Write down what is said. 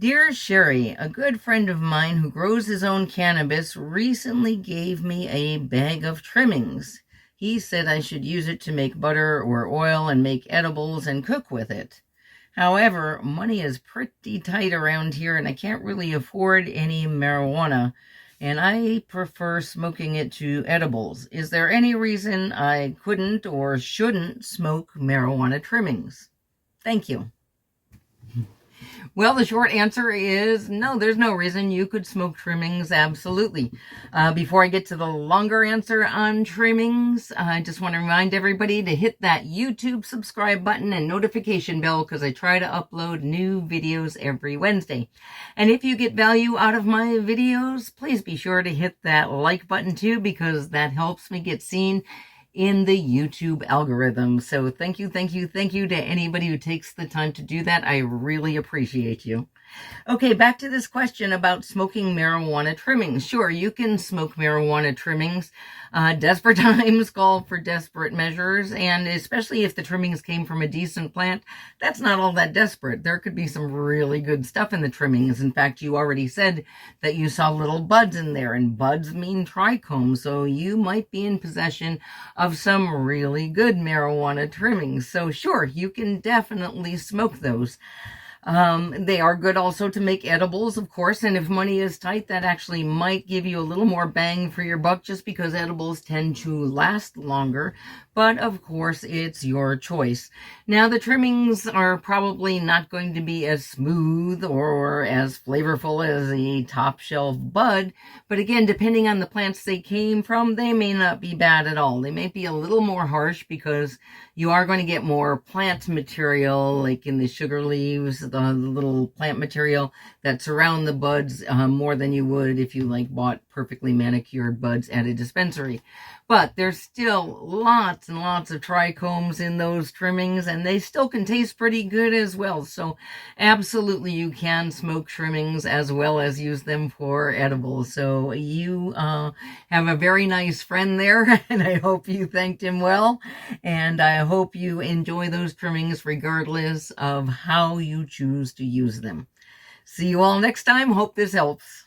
Dear Cheri, a good friend of mine who grows his own cannabis recently gave me a bag of trimmings. He said I should use it to make butter or oil and make edibles and cook with it. However, money is pretty tight around here and I can't really afford any marijuana, and I prefer smoking it to edibles. Is there any reason I couldn't or shouldn't smoke marijuana trimmings? Thank you. Well, the short answer is no, there's no reason you could smoke trimmings. Absolutely. Before I get to the longer answer on trimmings, I just want to remind everybody to hit that YouTube subscribe button and notification bell because I try to upload new videos every Wednesday. And if you get value out of my videos, please be sure to hit that like button too, because that helps me get seen in the YouTube algorithm. So thank you to anybody who takes the time to do that. I really appreciate you. Okay, back to this question about smoking marijuana trimmings. Sure, you can smoke marijuana trimmings. Desperate times call for desperate measures, and especially if the trimmings came from a decent plant, that's not all that desperate. There could be some really good stuff in the trimmings. In fact, you already said that you saw little buds in there, and buds mean trichome, so you might be in possession of some really good marijuana trimmings. So sure, you can definitely smoke those. They are good also to make edibles, of course, and if money is tight, that actually might give you a little more bang for your buck just because edibles tend to last longer, but of course, it's your choice. Now, the trimmings are probably not going to be as smooth or as flavorful as a top shelf bud, but again, depending on the plants they came from, they may not be bad at all. They may be a little more harsh because you are going to get more plant material, like in the sugar leaves, the little plant material that surround the buds more than you would if you bought perfectly manicured buds at a dispensary. But there's still lots and lots of trichomes in those trimmings, and they still can taste pretty good as well. So absolutely you can smoke trimmings as well as use them for edibles. So you have a very nice friend there, and I hope you thanked him well. And I hope you enjoy those trimmings regardless of how you choose to use them. See you all next time. Hope this helps.